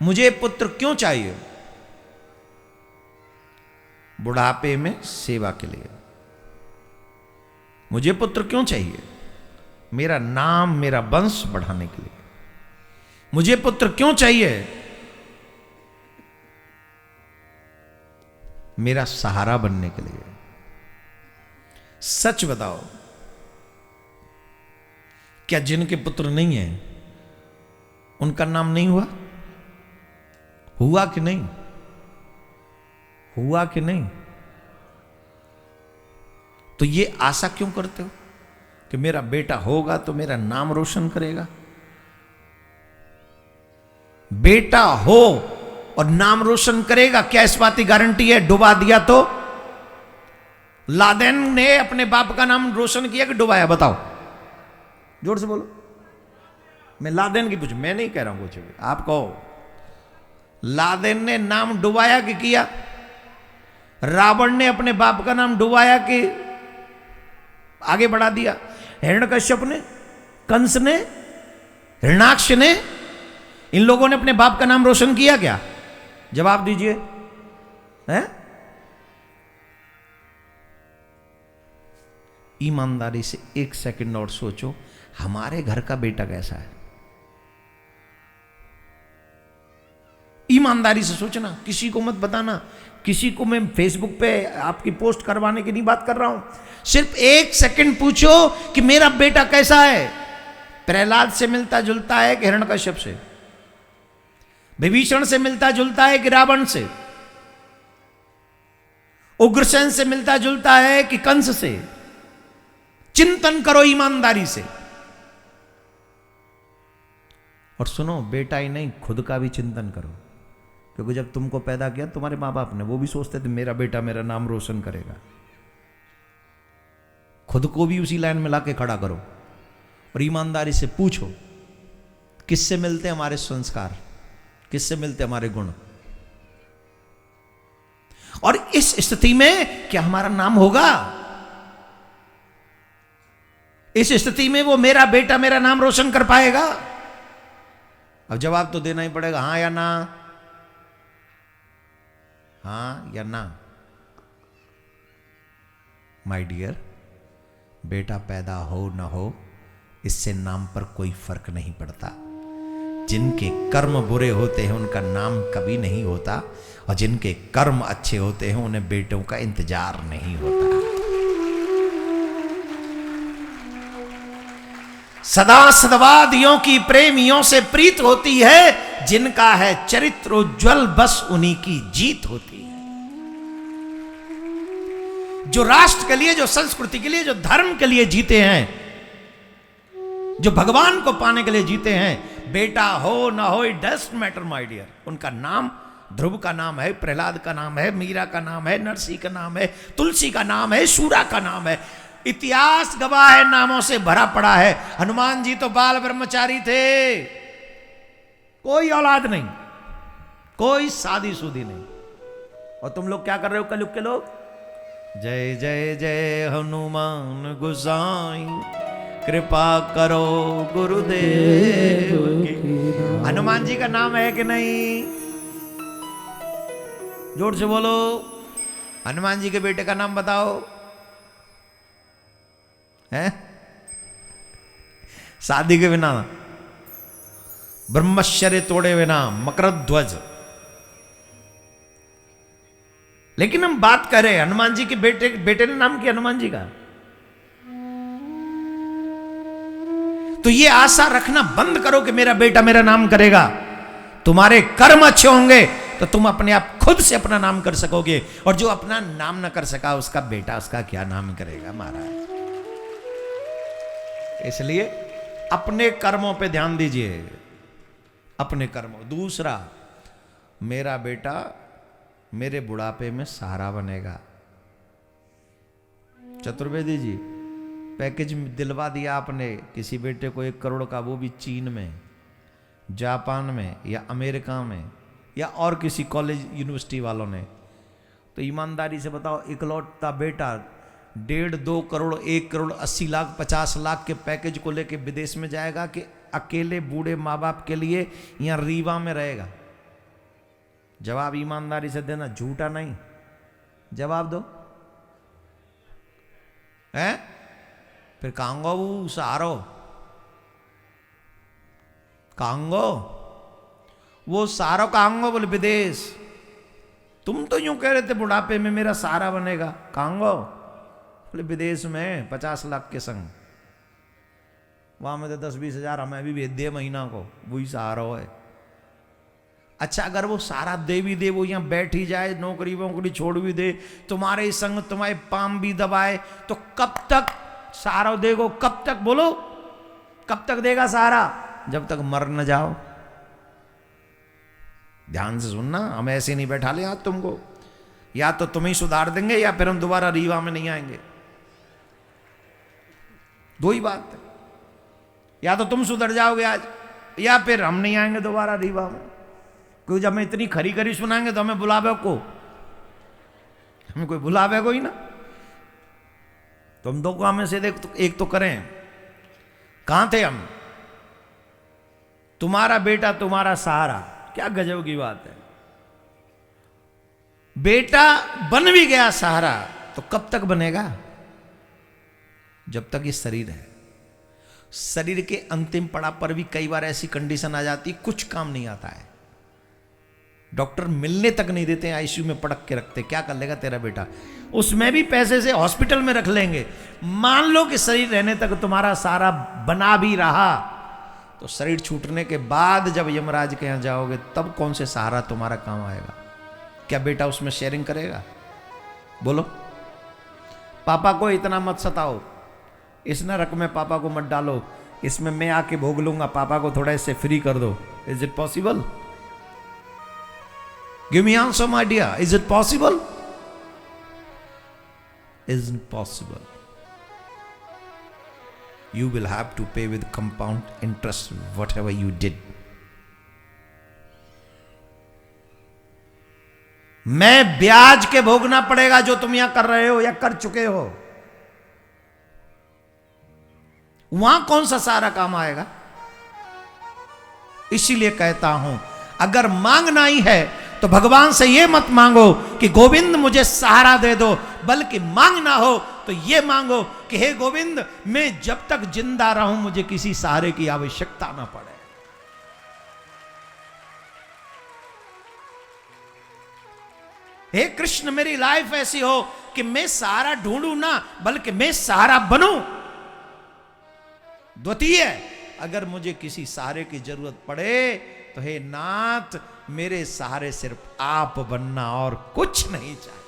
मुझे पुत्र क्यों चाहिए? बुढ़ापे में सेवा के लिए। मुझे पुत्र क्यों चाहिए? मेरा नाम, मेरा वंश बढ़ाने के लिए। मुझे पुत्र क्यों चाहिए? मेरा सहारा बनने के लिए। सच बताओ, क्या जिनके पुत्र नहीं है उनका नाम नहीं हुआ? हुआ कि नहीं? हुआ कि नहीं? तो ये आशा क्यों करते हो कि मेरा बेटा होगा तो मेरा नाम रोशन करेगा? बेटा हो और नाम रोशन करेगा, क्या इस बात की गारंटी है? डुबा दिया तो? लादेन ने अपने बाप का नाम रोशन किया कि डुबाया? बताओ, जोर से बोलो। मैं लादेन की पूछूं, मैं नहीं कह रहा हूं कुछ भी, आप कहो। लादेन ने नाम डुबाया कि किया? रावण ने अपने बाप का नाम डुबाया कि आगे बढ़ा दिया? हिरण्यकश्यप ने, कंस ने, हिरण्याक्ष ने, इन लोगों ने अपने बाप का नाम रोशन किया क्या? जवाब दीजिए। हैं? ईमानदारी से एक सेकंड और सोचो, हमारे घर का बेटा कैसा है? ईमानदारी से सोचना, किसी को मत बताना। किसी को मैं फेसबुक पे आपकी पोस्ट करवाने की नहीं बात कर रहा हूं। सिर्फ एक सेकंड पूछो कि मेरा बेटा कैसा है? प्रहलाद से मिलता जुलता है कि हिरण्यकश्यप से? विभीषण से मिलता जुलता है कि रावण से? उग्रसेन से मिलता जुलता है कि कंस से? चिंतन करो ईमानदारी से। और सुनो, बेटा ही नहीं, खुद का भी चिंतन करो, क्योंकि जब तुमको पैदा किया तुम्हारे माँ बाप ने, वो भी सोचते थे मेरा बेटा मेरा नाम रोशन करेगा। खुद को भी उसी लाइन में लाके खड़ा करो और ईमानदारी से पूछो, किससे मिलते हैं हमारे संस्कार, किससे मिलते हमारे गुण? और इस स्थिति में क्या हमारा नाम होगा? इस स्थिति में वो मेरा बेटा मेरा नाम रोशन कर पाएगा? अब जवाब तो देना ही पड़ेगा, हां या ना, हां या ना। माय डियर, बेटा पैदा हो ना हो इससे नाम पर कोई फर्क नहीं पड़ता। जिनके कर्म बुरे होते हैं उनका नाम कभी नहीं होता, और जिनके कर्म अच्छे होते हैं उन्हें बेटों का इंतजार नहीं होता। सदा सदवादियों की प्रेमियों से प्रीत होती है, जिनका है चरित्र उज्ज्वल बस उन्हीं की जीत होती है। जो राष्ट्र के लिए, जो संस्कृति के लिए, जो धर्म के लिए जीते हैं, जो भगवान को पाने के लिए जीते हैं, बेटा हो ना हो it doesn't matter my dear. उनका नाम, ध्रुव का नाम है, प्रहलाद का नाम है, मीरा का नाम है, नरसिंह का नाम है, तुलसी का नाम है, शूरा का नाम है। इतिहास गवाह है, नामों से भरा पड़ा है। हनुमान जी तो बाल ब्रह्मचारी थे, कोई औलाद नहीं, कोई शादी शुदी नहीं। और तुम लोग क्या कर रहे हो कलयुग के लोग? जय जय जय हनुमान गोसाई, कृपा करो गुरुदेव की। हनुमान जी का नाम है कि नहीं? जोर से बोलो। हनुमान जी के बेटे का नाम बताओ। है? शादी के बिना, ब्रह्मचर्य तोड़े बिना, मकरध्वज। लेकिन हम बात करें हनुमान जी के बेटे ने नाम किया हनुमान जी का, तो ये आशा रखना बंद करो कि मेरा बेटा मेरा नाम करेगा। तुम्हारे कर्म अच्छे होंगे तो तुम अपने आप खुद से अपना नाम कर सकोगे, और जो अपना नाम न कर सका उसका बेटा उसका क्या नाम करेगा महाराज। इसलिए अपने कर्मों पे ध्यान दीजिए, अपने कर्मों। दूसरा, मेरा बेटा मेरे बुढ़ापे में सहारा बनेगा। चतुर्वेदी जी, पैकेज दिलवा दिया आपने किसी बेटे को 1 करोड़ का, वो भी चीन में, जापान में, या अमेरिका में, या और किसी कॉलेज यूनिवर्सिटी वालों ने। तो ईमानदारी से बताओ, इकलौता बेटा 1.5-2 करोड़, 1 करोड़ 80 लाख 50 लाख के पैकेज को लेके विदेश में जाएगा कि अकेले बूढ़े माँ बाप के लिए यहाँ रीवा में रहेगा? जवाब ईमानदारी से देना, झूठा नहीं। जवाब दो। है फिर कांगो वो सारो, कांगो वो सारो कांगो बोले विदेश। तुम तो यूं कह रहे थे बुढ़ापे में मेरा सारा बनेगा, कांगो बोले विदेश में 50 लाख के संग, वहां में तो 10-20 हजार हमें भी भेज दिए महीना को, वही सहारा है। अच्छा अगर वो सारा दे भी दे, वो यहाँ बैठ ही जाए, नौकरी वोकरी छोड़ भी दे, तुम्हारे संग तुम्हारे पाम भी दबाए, तो कब तक सहारा देगो? कब तक बोलो, कब तक देगा सहारा? जब तक मर न जाओ। ध्यान से सुनना, हम ऐसे नहीं बैठा ले आज तुमको, या तो तुम ही सुधार देंगे या फिर हम दोबारा रीवा में नहीं आएंगे। दो ही बात है, या तो तुम सुधर जाओगे आज या फिर हम नहीं आएंगे दोबारा रीवा में। क्योंकि जब हमें इतनी खरी खरी सुनाएंगे तो हमें बुलावे को, हमें कोई बुलावे को ही ना। तुम दो काम में से एक तो करें। कहां थे हम? तुम्हारा बेटा तुम्हारा सहारा, क्या गजब की बात है। बेटा बन भी गया सहारा, तो कब तक बनेगा? जब तक ये शरीर है। शरीर के अंतिम पड़ाव पर भी कई बार ऐसी कंडीशन आ जाती, कुछ काम नहीं आता है, डॉक्टर मिलने तक नहीं देते, आईसीयू में पड़क के रखते। क्या कर लेगा तेरा बेटा? उसमें भी पैसे से हॉस्पिटल में रख लेंगे। मान लो कि शरीर रहने तक तुम्हारा सहारा बना भी रहा, तो शरीर छूटने के बाद जब यमराज के यहां जाओगे तब कौन से सहारा तुम्हारा काम आएगा? क्या बेटा उसमें शेयरिंग करेगा? बोलो। पापा को इतना मत सताओ, इस नरक में पापा को मत डालो, इसमें मैं आके भोग लूंगा, पापा को थोड़ा इससे फ्री कर दो। Is it possible? Give me answer my dear, is it possible? Isn't possible. You will have to pay with compound interest whatever you did. मैं ब्याज के भोगना पड़ेगा जो तुम यहां कर रहे हो या कर चुके हो। वहां कौन सा सारा काम आएगा? इसीलिए कहता हूं, अगर मांगना ही है तो भगवान से ये मत मांगो कि गोविंद मुझे सहारा दे दो, बल्कि मांगना हो तो ये मांगो कि हे गोविंद, मैं जब तक जिंदा रहूं मुझे किसी सहारे की आवश्यकता ना पड़े। हे कृष्ण, मेरी लाइफ ऐसी हो कि मैं सहारा ढूंढूं ना, बल्कि मैं सहारा बनूं। द्वितीय, अगर मुझे किसी सहारे की जरूरत पड़े तो हे नाथ, मेरे सहारे सिर्फ आप बनना और कुछ नहीं चाहिए।